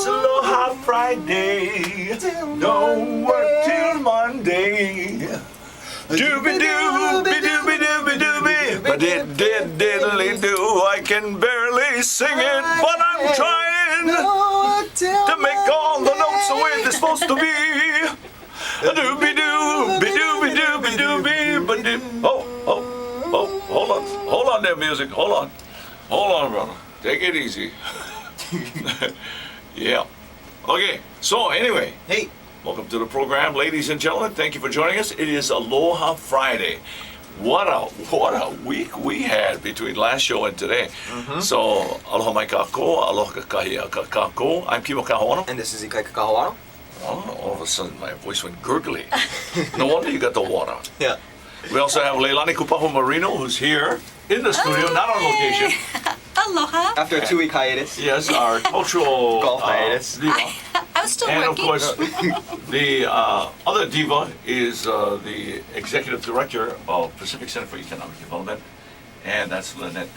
It's Aloha Friday. Don't work till Monday. Doobie doobie doobie doobie doobie. But it diddly do. I can barely sing it, but I'm trying to make all the notes the way they're supposed to be. Doobie doobie doobie doobie doobie. But hold on there, music. Hold on, brother. Take it easy. Yeah. Okay. So anyway, Hey. welcome to the program, ladies and gentlemen. Thank you for joining us. It is Aloha Friday. What a week we had between last show and today. So aloha mai kako, aloha kakahia kako. I'm Kimo Kahoano. And this is Ikai Kakahawano. Oh, all of a sudden my voice went gurgly. No wonder you got the water. Yeah. We also have Leilani Kupahu Marino, who's here in the studio, not on location. Aloha. After a 2-week hiatus. Yes, our cultural Golf hiatus. diva. I was still And working. of course, the other diva is the executive director of Pacific Center for Economic Development, and that's Lynette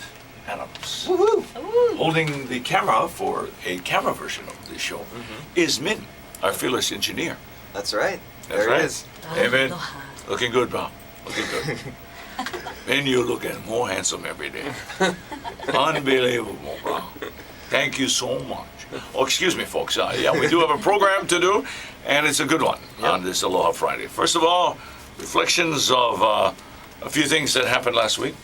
Adams. Woohoo! Holding the camera for a camera version of this show is Min, our fearless engineer. That's right. That's There right. it is. Hey, Min. Aloha. Looking good, bro. Looking good. And you're looking more handsome every day. Unbelievable, bro. Thank you so much. Oh, excuse me, folks. Yeah, we do have a program to do, and it's a good one on this Aloha Friday. First of all, reflections of a few things that happened last week.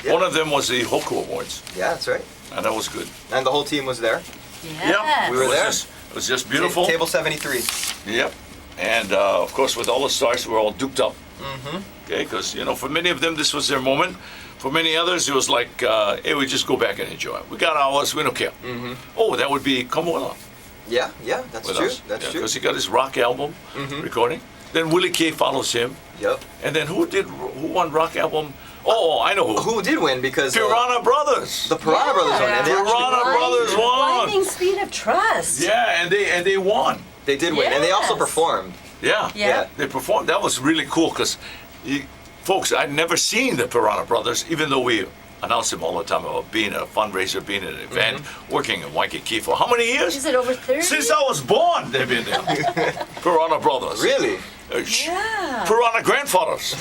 Yeah. One of them was the Hoku Awards, Yeah, that's right. and that was good. And the whole team was there. Yes. We were It was there. it was just beautiful. Table 73. Yep. And of course, with all the stars, we're all duped up. Okay, because for many of them, this was their moment. For many others, it was like, hey, we just go back and enjoy it. We got ours, we don't care. Oh, that would be Kamola Yeah, that's with true. us. That's true. Because he got his rock album recording. Then Willie K follows him. Yep. And then who won rock album? Oh, I know who. Who did win? Because Piranha Brothers. the Piranha Brothers won. And they Piranha actually, Brothers won. Blinding speed of trust. Yeah, and they won. they did win. And they also Yes. performed. Yeah. Yeah. They performed. That was really cool because, folks, I'd never seen the Piranha Brothers, even though we announced them all the time about being a fundraiser, being an event, working in Waikiki for how many years? Is it over 30? Since I was born, they've been there. Piranha Brothers. Really? Yeah. Piranha Grandfathers.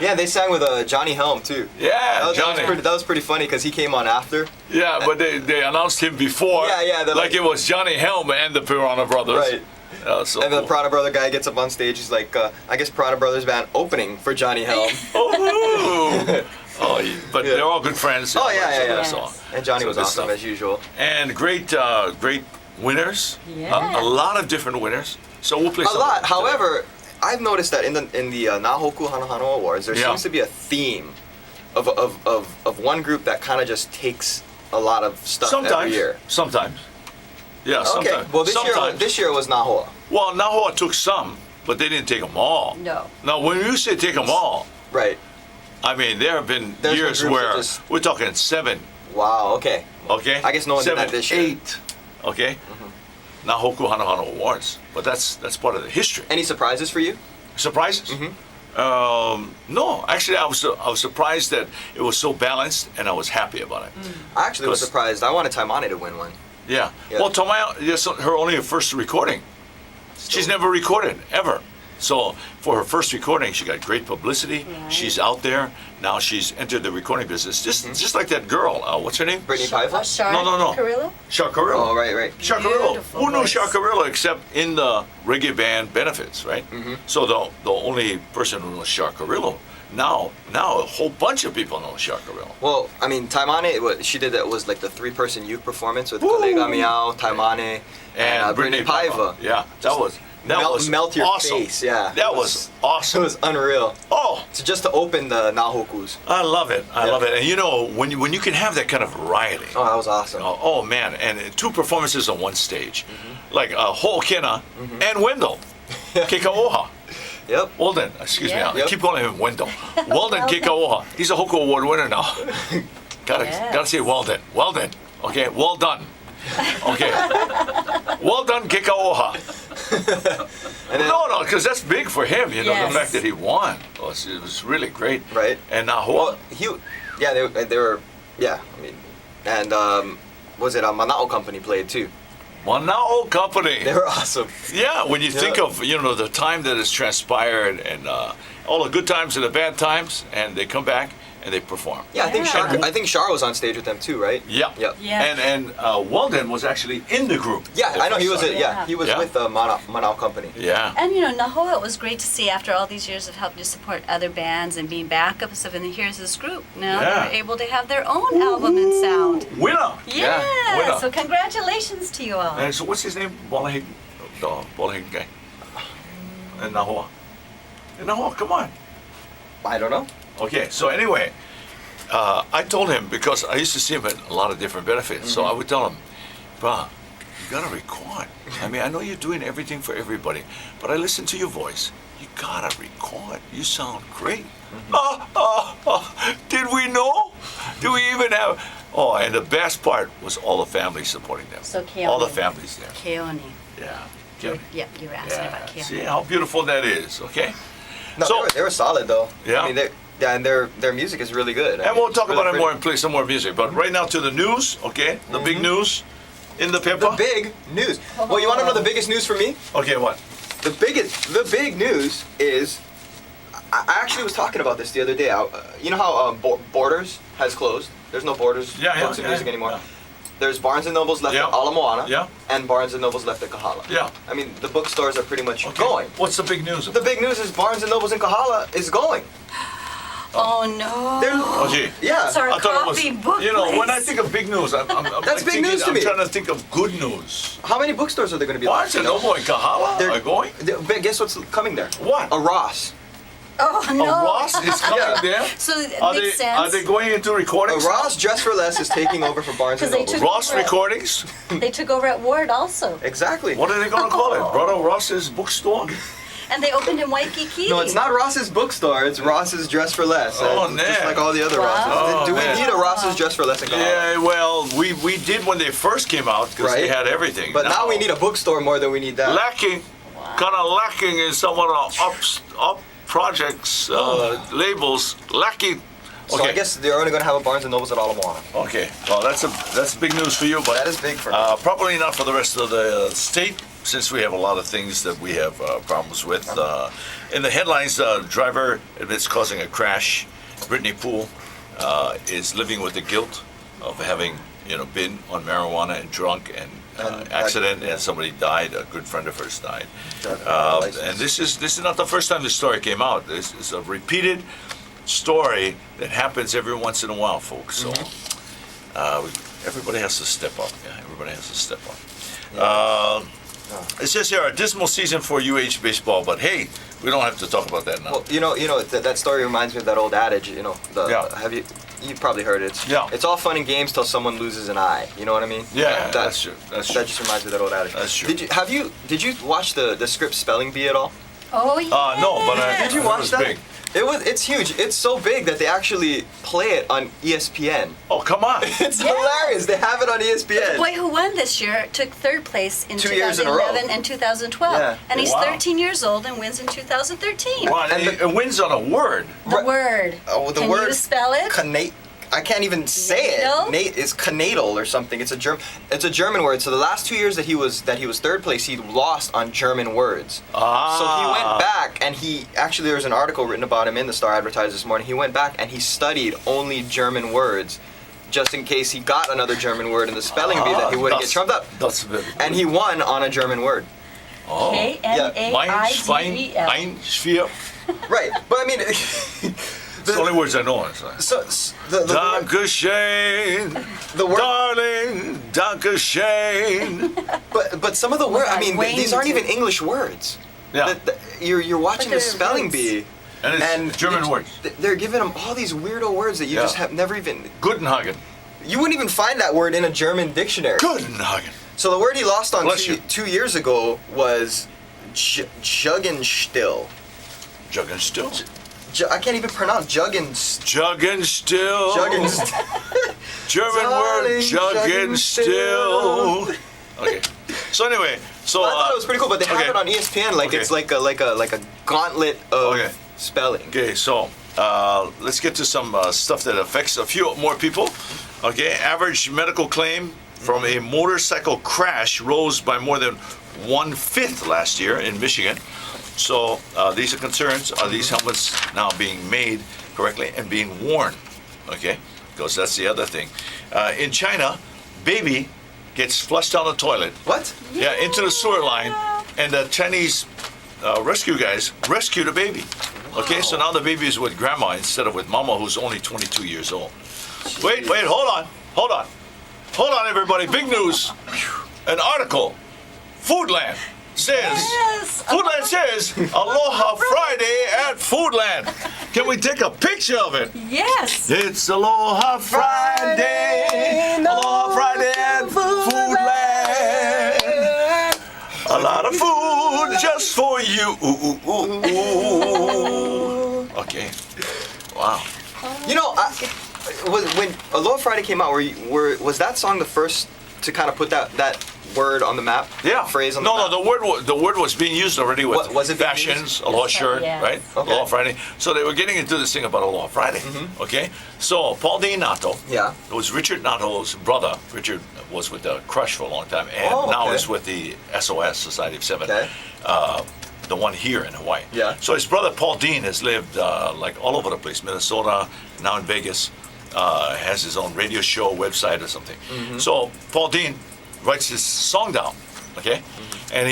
Yeah, they sang with Johnny Helm too. Yeah, Johnny. That was pretty funny because he came on after. Yeah, but they announced him before. Yeah, they're like like- it was Johnny Helm and the Piranha Brothers. Right. So And the cool. Piranha Brother guy gets up on stage. He's like, I guess Piranha Brothers band opening for Johnny Helm. But Yeah. they're all good friends. Oh, yeah. Yes. And Johnny So was good awesome stuff. as usual. And great winners. Yeah. A lot of different winners. So we'll play A some lot. today. However, I've noticed that in the Nahoku Hanohano Awards, there Yeah. seems to be a theme of one group that kind of just takes a lot of stuff every Sometimes. year. Sometimes. Yeah, Okay. sometimes. Well, sometimes. this year was Nahoa. Well, Nahoa took some, but they didn't take them all. No. Now, when you say take them all, Right. I mean, there have been There's been years groups that where just- we're talking 7, Wow. Okay. okay? I guess no one did 7, that this year. 8, okay? Nahoku Hanohano Awards, but that's part of the history. Any surprises for you? Surprises? No, actually, I was surprised that it was so balanced, and I was happy about it. I actually was 'Cause- surprised. I wanted Taimane to win one. Yeah. Yeah. Well, Tomaya, yes, her only first recording. She's never recorded ever. So for her first recording, she got great publicity. Right. She's out there now. She's entered the recording business, just like that girl. What's her name? Brittany Paiva? Shar No. Carrillo? Shakarilla. Oh, right. Shakarilla. Beautiful Who knew voice. Shakarilla except in the reggae band Benefits, right? So the only person who knows Shakarilla now a whole bunch of people know Shakarilla. Well, I mean, Taimane, she did that was like the 3-person youth performance with Woo! Kalega Miao, Taimane, and Brittany Paiva. Yeah, that was Melt your awesome. face, yeah. That It was It awesome. was unreal. Oh, So just to open the Nahokus. I love it. I Yeah. love it. And when you can have that kind of variety. Oh, that was awesome. Oh man, and 2 performances on one stage, like Ho'okina and Wendell, Kekaoha. Yep. Weldon, excuse Yeah. me, I Yep. keep calling him Wendell. Weldon Kekaoha. He's a Hoku Award winner now. Yes. Gotta say Weldon. Weldon. Okay, well done. Okay. Well done, Kekaoha. And then, No, because that's big for him. The Yes. fact that he won it was really great. Right. And now well, they were, yeah, I mean, and was it a Manao Company played too? Manao Company. They were awesome. Yeah, when you think of, the time that has transpired and all the good times and the bad times, and they come back and they perform. Yeah, I think Yeah. Shar was on stage with them too, right? Yeah. Yep. Yeah. And Weldon was actually in the group. Yeah, the I know he first was. time. Yeah. He was Yeah. with the Manao Company. Yeah. And Nahoa, it was great to see after all these years of helping to support other bands and being backup and stuff. And then here's this group. Now Yeah. they're able to have their own album and sound. Winner. Yeah. winner. So congratulations to you all. And so what's his name? Balahigan. The Balahigan guy. And Nahoa. And Nahoa, come on. I don't know. Okay, so anyway, I told him, because I used to see him at a lot of different benefits, so I would tell him, "Bruh, you gotta record. I mean, I know you're doing everything for everybody, but I listen to your voice. You gotta record. You sound great." Did we know? Do we even have? Oh, and the best part was all the families supporting them. So all the Keone. families there. Keone. Yeah. Yep, you were asking about Yeah. Keone. See how beautiful that is. Okay. No, So- they were solid though. Yeah. I mean, and their music is really good. I And mean, we'll it's talk really about it pretty. more and play some more music. But right now to the news, okay? The big news in the paper. The big news. Well, you want to know the biggest news for me? Okay, what? The big news is, I actually was talking about this the other day. You know how Borders has closed? There's no Borders books and music anymore. Yeah. There's Barnes and Nobles left Yeah. at Ala Moana, Yeah. and Barnes and Nobles left at Kahala. Yeah. I mean, the bookstores are pretty much Okay. going. What's the big news? The big news is Barnes and Nobles in Kahala is going. Oh no. They're, Oh, gee. yeah. That's our I thought it was, coffee book when I place. think of big news, I'm That's big news to I'm me. trying to think of good news. How many bookstores are there going to be Barnes left? and Noble and Kahala They're- are going? But guess what's coming there? What? A Ross. Oh no. A Ross is coming Yeah. there? So it Are makes they, sense. are they going into A recordings? Ross Dress for Less is taking over for Barnes and 'Cause they Noble. took- Ross Right. recordings? They took over at Ward also. Exactly. What are they going to call it? Brother Ross's bookstore? And they opened in Waikiki. No, it's not Ross's bookstore. It's Ross's Dress for Less. Oh, Just man. like all the other Wow. Rosses. Oh, Do we man. need a Ross's Dress for Less in Kahala? Yeah, well, we did when they first came out because they Right. had everything. But now we need a bookstore more than we need that. lacking, kind of lacking in some of the up projects labels. Lacking. So I guess they're only going to have a Barnes and Nobles at Ala Moana. Okay, well that's big news for you, but That is big for me. probably not for the rest of the state, since we have a lot of things that we have problems with. In the headlines, driver admits causing a crash. Brittany Poole is living with the guilt of having been on marijuana and drunk and accident, and somebody died. A good friend of hers died. And this is not the first time this story came out. This is a repeated story that happens every once in a while, folks. So everybody has to step up. Yeah, everybody has to step up. It says here a dismal season for UH baseball, but hey, we don't have to talk about that now. Well, that story reminds me of that old adage. Yeah. Have you probably heard it? Yeah. It's all fun and games till someone loses an eye. You know what I mean? Yeah, that's true. That's true. That just reminds me of that old adage. That's true. Did you watch the Scripps spelling bee at all? Oh yeah. No, but I Did you it watch was that? big. It's huge. It's so big that they actually play it on ESPN. Oh, come on. It's Yeah. hilarious. They have it on The ESPN. boy who won this year took third place in 2 years in a row. 2011 and 2012. Yeah. And he's Wow. 13 years old and wins in 2013. Wow, And it wins on a word. The Right. word. Oh, the Can word you spell it? I can't even say Natal? it. Nate is Kanatal or something. It's a German word. So the last 2 years that he was third place, he lost on German words. So he went back and there was an article written about him in the Star Advertiser this morning. He went back and he studied only German words, just in case he got another German word in the spelling bee that he wouldn't get trumped up. That's very And he won on a German word. Oh. K-N-A-I-D-E-L. Mein Sphere. Right, but I mean, It's the only words I know. It's like, so the word, Dankeschön, the word, darling, Dankeschön. but some of the words, I mean, Wayne these aren't did. even English words. Yeah, You're watching But the they're spelling words. bee. and it's German words. They're giving them all these weirdo words that you Yeah. just have never even. Gutenhagen. You wouldn't even find that word in a German dictionary. Gutenhagen. So the word he lost on Bless you. 2 years ago was Juggenstill. Juggenstill. I can't even pronounce Juggenstill. Juggenstill. German Darling, word Juggenstill. Okay. So anyway, so Well, I thought it was pretty cool, but they have okay. it on ESPN like Okay. it's like a gauntlet of Okay. spelling. Okay, so let's get to some stuff that affects a few more people. Okay, average medical claim from a motorcycle crash rose by more than 1/5 last year in Michigan. So these are concerns. Are these helmets now being made correctly and being worn? Okay, because that's the other thing. In China, baby gets flushed down the toilet. What? Yeah, into the sewer line, and the Chinese rescue guys rescue the baby. Okay, so now the baby is with grandma instead of with mama, who's only 22 years old. Wait, hold on, everybody. Big news. An article. Foodland says, Yes. Foodland says, Aloha Friday at Foodland. Can we take a picture of it? Yes. It's Aloha Friday, Aloha Friday at Foodland. A lot of food just for you. Okay. Wow. You know, when Aloha Friday came out, was that song the first to kind of put that word on the map? Yeah. Phrase on the map? No, the word was being used already with Was it being fashions, Aloha shirt, Yes. right? Okay. Aloha Friday. So they were getting into this thing about Aloha Friday. Okay. So Paul Dean Nato. Yeah. It was Richard Nato's brother. Richard was with the Crush for a long time, and now okay. is with the SOS Society of Seven. Okay. The one here in Hawaii. Yeah. So his brother Paul Dean has lived like all over the place, Minnesota, now in Vegas, has his own radio show, website or something. So Paul Dean writes this song down, okay, and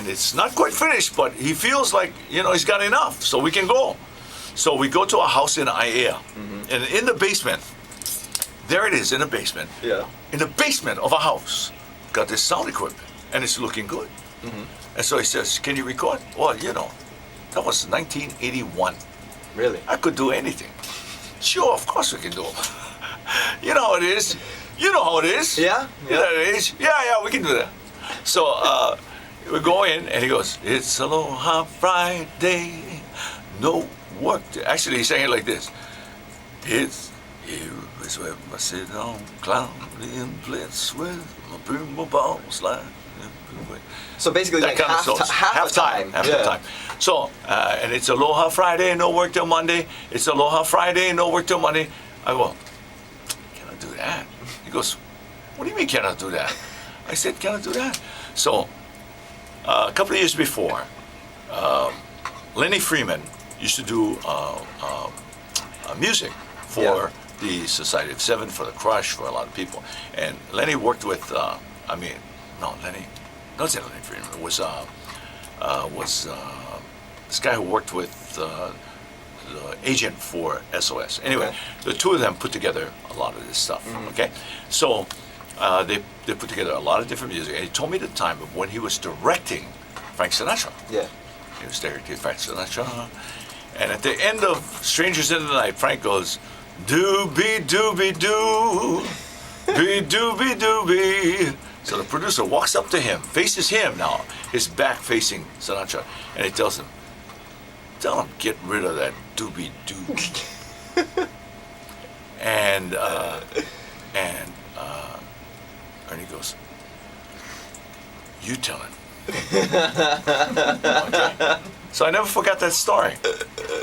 it's not quite finished, but he feels like he's got enough, so we can go. So we go to a house in Aiea, and in the basement, there it is in the basement. Yeah. In the basement of a house, got this sound equipment, and it's looking good. And so he says, "Can you record?" Well, that was 1981. Really? I could do anything. Sure, of course we can do it. You know how it is. You know how it is. Yeah? You know how it is. Yeah, we can do that. So we go in, and he goes, "It's Aloha Friday, no work." Actually, he sang it like this. It's here is where I sit on cloudy and blitz with my bimbo ball slide. So basically, That like kind of songs. half the time. Half the time. So, and it's Aloha Friday, no work till Monday. It's Aloha Friday, no work till Monday. I go, can I do that? He goes, what do you mean can I do that? I said, can I do that? So, a couple of years before, Lenny Freeman used to do music for the Society of Seven, for the Crush, for a lot of people. And Lenny worked with, Lenny Freeman. It was this guy who worked with the agent for SOS. Anyway, Okay. the two of them put together a lot of this stuff. Okay, so they put together a lot of different music. And he told me the time of when he was directing Frank Sinatra. Yeah. He was directing Frank Sinatra, and at the end of Strangers in the Night, Frank goes, "Doobie doobie doo, be doobie doobie." So the producer walks up to him, faces him now, his back facing Sinatra, and he tells him, "Tell him get rid of that doobie doo." and Ernie goes, "You tell him." Okay. So I never forgot that story.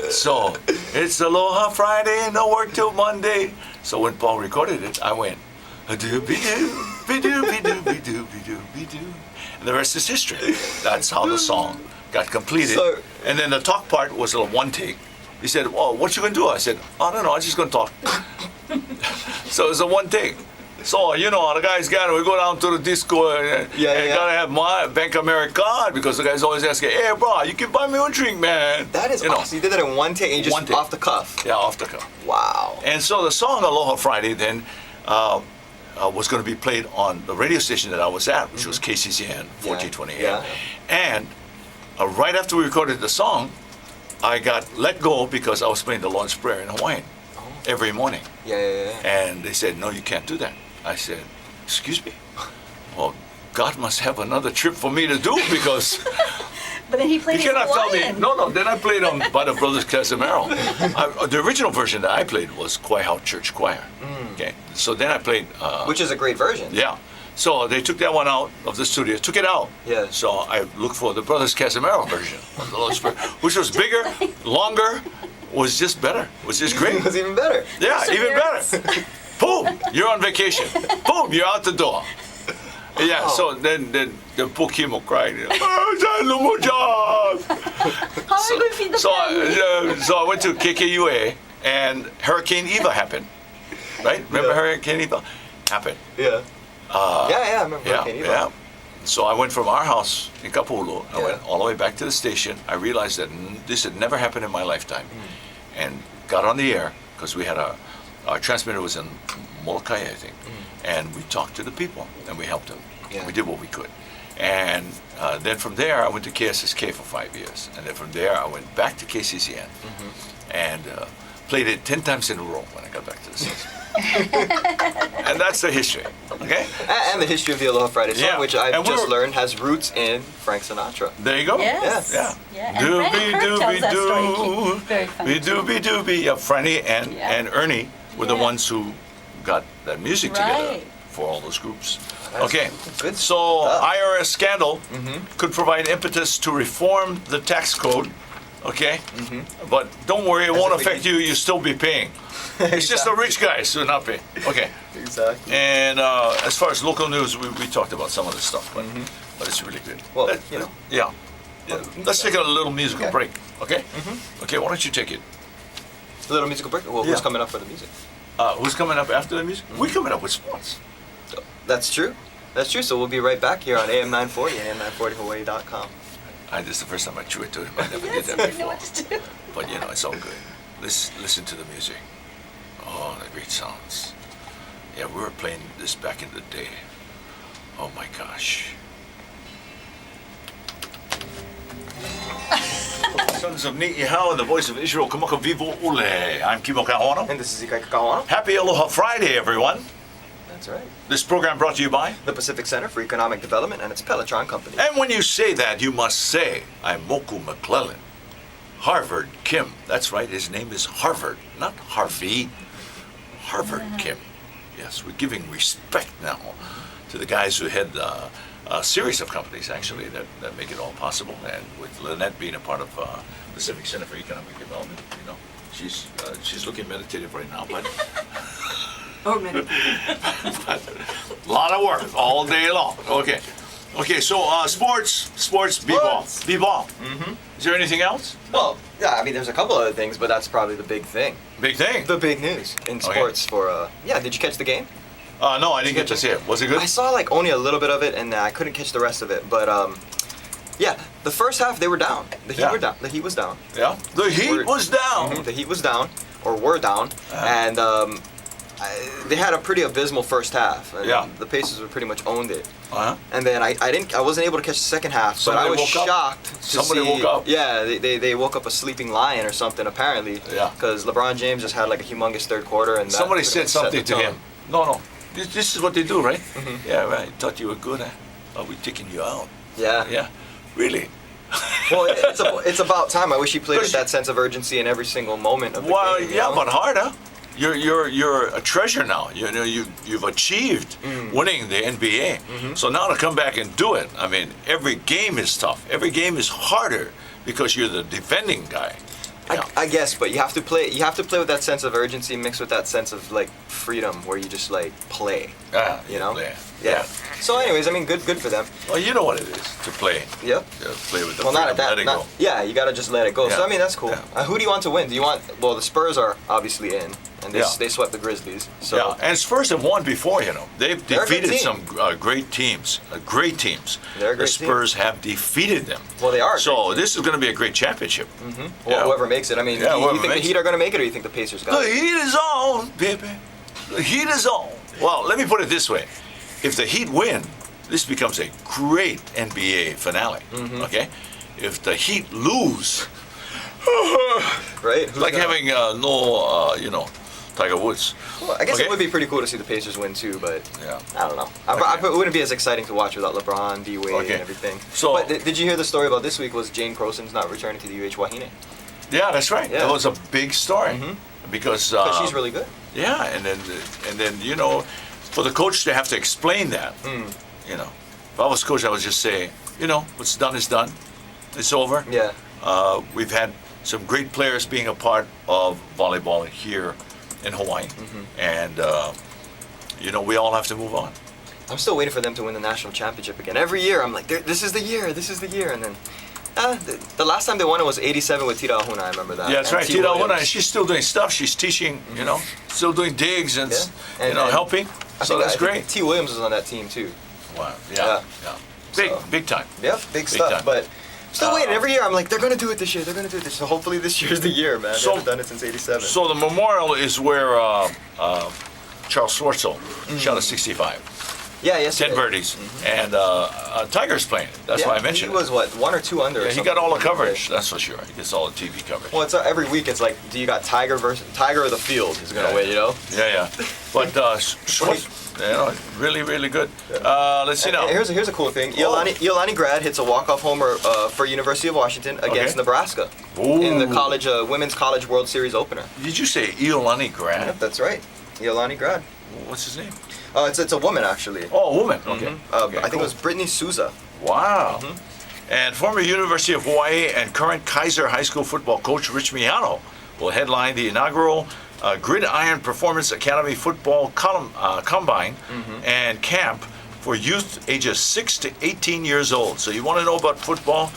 So it's Aloha Friday, no work till Monday. So when Paul recorded it, I went, "Doobie-doo, be-doobie-doobie-doobie-doo." And the rest is history. That's how the song got completed. So- And then the talk part was a one take. He said, "Well, what you gonna do?" I said, "I don't know, I'm just gonna talk." So it's a one take. So, the guys we go down to the disco and gotta have my Bank of America card because the guy's always asking, "Hey, bro, you can buy me a drink, man." That is awesome. You did that in one take and just One take. off the cuff. Yeah, off the cuff. Wow. And so the song Aloha Friday then was going to be played on the radio station that I was at, which was KCCN 1420 AM. Yeah. And right after we recorded the song, I got let go because I was playing the Lord's Prayer in Hawaiian every morning. Yeah. And they said, "No, you can't do that." I said, "Excuse me? Well, God must have another trip for me to do because But then he you played his cannot tell me." Hawaiian. No. Then I played by the Brothers Casimiro. The original version that I played was Kwaiau Church Choir. Okay. So then I played. Which is a great version. Yeah. So they took that one out of the studio, took it out. Yeah. So I looked for the Brothers Casimiro version of the Lord's Prayer, which was bigger, longer, was just better, was just great. It was even better. Yeah, even Perseverance. better. Boom, you're on vacation. Boom, you're out the door. Yeah, Oh. so then the poor Kim will cry. Oh, no more job. How are we going to feed the family? So I went to KKUA, and Hurricane Eva happened. Right? Remember Yeah. Hurricane Eva? Happened. Yeah. I remember. Yeah, Hurricane Eva. yeah. So I went from our house in Kapulu. I Yeah. went all the way back to the station. I realized that this had never happened in my lifetime, and got on the air because we had our transmitter was in Molokai, I think, and we talked to the people and we helped them. Yeah. We did what we could, and then from there I went to KSSK for 5 years, and then from there I went back to KCCN and played it 10 times in a row when I got back to the station. And that's the history, okay? And the history of the Aloha Friday song, Yeah. which I've And just we're- learned has roots in Frank Sinatra. There you go. Yes. Yeah. Yeah. And Franny Kirk tells that story. Very funny. Doobie. Yeah, Franny Yeah. and Ernie were the Yeah. ones who got that music together Right. for all those groups. That's Okay. good So stuff. IRS scandal could provide impetus to reform the tax code. Okay. But don't worry, it won't if we affect you. You'll still be paying. It's just the rich guys who are not paying. Okay. Exactly. And as far as local news, we talked about some of this stuff, but it's really good. Well, you know. Yeah. Let's take a little musical Okay. break, okay? Okay, why don't you take it? A little musical break. Well, Yeah. who's coming up for the music? Who's coming up after the music? We're coming up with sports. That's true. That's true. So we'll be right back here on AM 940 and AM940Hawaii.com. This is the first time I threw it to him. I never did Yes, that I know before. what to do. But you know, it's all good. Let's listen to the music. Oh, the great sounds. Yeah, we were playing this back in the day. Oh my gosh. Sons of Ni'ihau and the voice of Israel, Kamaka Vivo Ule. I'm Kimo Kahono. And this is Ikai Kakawana. Happy Aloha Friday, everyone. That's right. This program brought to you by. The Pacific Center for Economic Development and its Pelletron Company. And when you say that, you must say, I'm Moku McClellan. Harvard Kim. That's right, his name is Harvard, not Harvey. Harvard Kim. Yes, we're giving respect now to the guys who head a series of companies, actually, that make it all possible. And with Lynette being a part of Pacific Center for Economic Development, you know, she's looking meditative right now, but Or maybe. a lot of work all day long. Okay, so sports, b-ball. Sports. B-ball. Is there anything else? Well, yeah, I mean, there's a couple other things, but that's probably the big thing. Big thing. The big news in Okay. sports for, yeah, did you catch the game? No, I didn't get to see it. Was it good? I saw like only a little bit of it, and I couldn't catch the rest of it. But yeah, the first half they were down. The Heat Yeah. were down. The Heat was down. Yeah. The heat Word. was down. The Heat was down, or were down, and they had a pretty abysmal first half. And Yeah. The Pacers were pretty much owned it. Uh-huh. And then I wasn't able to catch the second half, Somebody but I was woke up. shocked to Somebody see. woke up. Yeah, they woke up a sleeping lion or something apparently. Yeah. Because LeBron James just had like a humongous third quarter, and that Somebody pretty said much set something the to tone. him. No. This is what they do, right? Yeah, right. Thought you were good, huh? Oh, we're taking you out. Yeah. Yeah. Really? Well, it's about time. I wish he played with 'Cause that sense of urgency in every single moment of the Well, game. you yeah, know? but harder. You're a treasure now. You know you've achieved winning the NBA. So now to come back and do it. I mean, every game is tough. Every game is harder because you're the defending guy. Yeah. I guess, but you have to play. You have to play with that sense of urgency mixed with that sense of like freedom, where you just like play. You know? Yeah. So, anyways, I mean, good for them. Well, you know what it is to play. Yep. To play with the Well, freedom, not at that. let it not- go. Yeah, you gotta just let it go. So Yeah. I mean, that's cool. Yeah. Who do you want to win? Do you want? Well, the Spurs are obviously in, and Yeah. they swept the Grizzlies. So Yeah, and Spurs have won before, you know. They've They're a good defeated team. some great teams. Great teams. They're a The great team. Spurs have defeated them. Well, they are a So great team. this is going to be a great championship. well, Yeah. whoever makes it. I mean, Yeah, you whoever think the makes Heat it. are gonna make it, or you think the Pacers got The it? heat is on, baby. The heat is on. Well, let me put it this way. If the Heat win, this becomes a great NBA finale. Mm-hmm. Okay? If the Heat lose, Right? Who's like gonna- having Tiger Woods. Well, I guess Okay. it would be pretty cool to see the Pacers win too, but Yeah. I don't know. Okay. It wouldn't be as exciting to watch without LeBron, D Wade, Okay. and everything. So- but did you hear the story about this week? Was Jane Croson's not returning to the UH Wahine? Yeah, that's right. Yeah. That was a big story Mhm. because Because she's really good. yeah, and then you know, for the coach to have to explain that, you know, if I was coach, I would just say, you know, what's done is done. It's over. Yeah. We've had some great players being a part of volleyball here in Hawaii, and we all have to move on. I'm still waiting for them to win the national championship again. Every year, I'm like, this is the year, and then the last time they won it was '87 with Tira Ahuna. I remember that. Yeah, that's And right. T. Tira Williams. Ahuna, she's still doing stuff. She's teaching, still doing digs and, And- helping. So that's I think great. T. Williams was on that team too. Wow. Yeah. So- Big time. Yep, big stuff. time. But still waiting. Every year, I'm like, they're gonna do it this year. They're gonna do it this year. So hopefully this year's the year, man. So- they haven't done it since '87. So the memorial is where Charles Schwartzel shot a 65. yeah, yes. 10 birdies. And Tiger's playing. That's why I mentioned He was what, 1 or 2 under. or it. Yeah, he something. got all the coverage, that's for sure. He gets all the TV coverage. Well, it's every week. It's like, do you got Tiger or the field is gonna win? Yeah. But Schwartz, really, really good. Let's see now. And here's a cool thing. Iolani grad hits a walk-off homer for University of Washington against Nebraska in the college women's college World Series opener. Did you say Iolani grad? Yep, that's right. Iolani grad. What's his name? It's a woman actually. Oh, a woman. Okay. I think it was Brittany Souza. Wow. And former University of Hawaii and current Kaiser High School football coach Rich Miano will headline the inaugural Gridiron Performance Academy football combine and camp for youth ages 6 to 18 years old. So you want to know about football?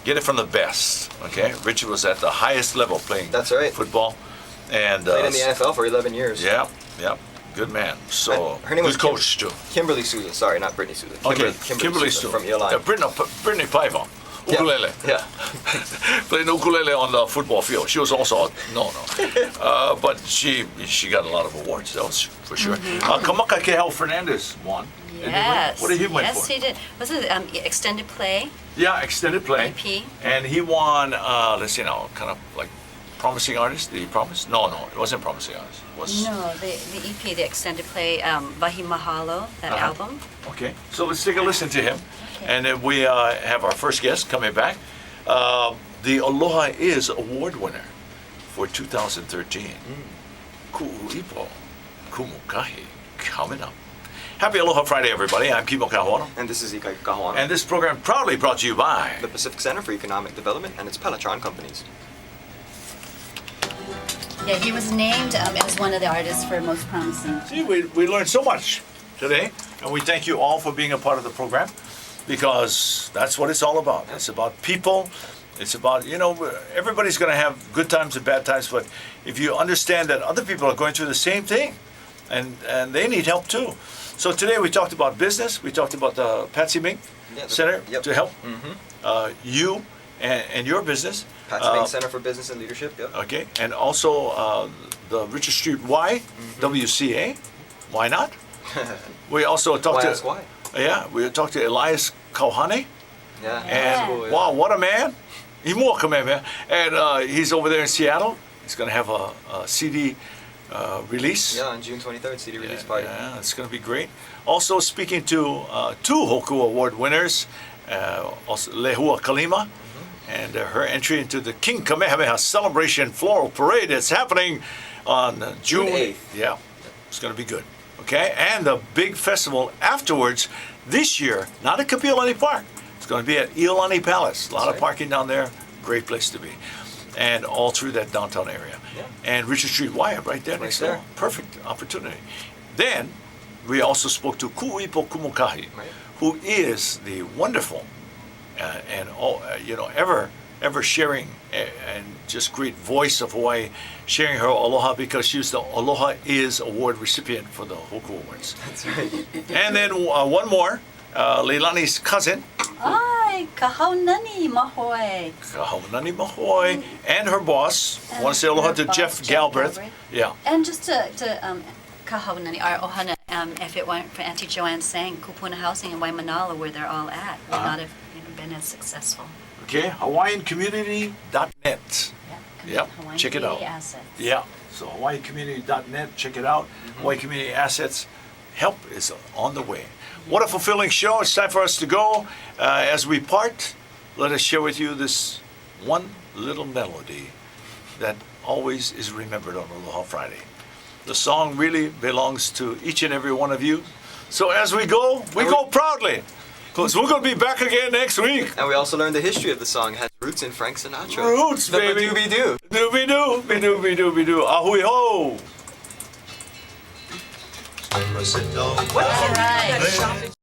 Get it from the best. Okay. Rich was at the highest level playing That's right. football. And Played in the NFL for 11 years. Yeah. Good man. So Her name was good coach too. Kimberly Souza. Sorry, not Brittany Souza. Kimberly Souza Stu. from Iolani. Brittany Paiva. Ukulele. Yeah. Playing ukulele on the football field. She was also but she got a lot of awards. That was for sure. Kamaka Kehel Fernandez won. Yes. What did he win Yes, for? he did. Was it extended play? Yeah, extended play. EP. And he won. Let's see now, kind of like promising artist. Did he promise? No, it wasn't promising artist. It was No, the EP, the extended play, Vahi Mahalo, that album. Okay, so let's take a listen to him. And then we have our first guest coming back. The Aloha is award winner for 2013. Ku'uipo Kumukahi coming up. Happy Aloha Friday, everybody. I'm Kimo Kahuano. And this is Ikai Kahuana. And this program proudly brought to you by the Pacific Center for Economic Development and its Pelatron companies. Yeah, he was named as one of the artists for Most Promising. See, we learned so much today, and we thank you all for being a part of the program, because that's what it's all about. It's about people. It's about, everybody's going to have good times and bad times, but if you understand that other people are going through the same thing, and they need help too. So today we talked about business. We talked about the Patsy Mink Center to help you and your business. Patsy Mink Center for Business and Leadership, yep. Okay, and also the Richard Street Y, WCA. Why not? We also talked Why to ask why? Yeah, we talked to Elias Kauhane, Yeah. and Cool, yeah. wow, what a man! Man. And he's over there in Seattle. He's going to have a CD release. Yeah, on June 23rd, CD release party. Yeah, it's going to be great. Also speaking to two Hoku Award winners, also Lehua Kalima, and her entry into the King Kamehameha Celebration Floral Parade that's happening on June 8th. Yeah, it's going to be good. Okay, and the big festival afterwards this year, not at Kapiolani Park. It's going to be at Iolani Palace. A lot of parking down there. Great place to be. And all through that downtown area. Yeah. And Richard Street Wyatt right there next door. Perfect opportunity. Then we also spoke to Ku'ipo Kumukahi, who is the wonderful and ever sharing and just great voice of Hawaii, sharing her aloha, because she's the Aloha Is Award recipient for the Hoku Awards. That's right. And then one more, Leilani's cousin, Ay, kahaunani mahoe. Kahaunani Mahoy, and her boss. I want to say aloha her to boss, Jeff Jeff Galbraith. Galbraith. Yeah. And just to kahaunani, our ohana, if it weren't for Auntie Joanne saying Kupuna Housing in Waimanala, where they're all at, would not have been as successful. Okay, HawaiianCommunity.net. Yep, Hawaiian check it out. Community Assets. Yeah, so HawaiianCommunity.net, check it out. Hawaii Community Assets, help is on the way. What a fulfilling show. It's time for us to go. As we part, let us share with you this one little melody that always is remembered on Aloha Friday. The song really belongs to each and every one of you. So as we go proudly, because we're going to be back again next week. And we also learned the history of the song. It has roots in Frank Sinatra. Roots, The baby. Badoo-Be-Doo. Doobie-doo, be-doo, be-doo, be-doo. Ahui ho. Rosetta. All right.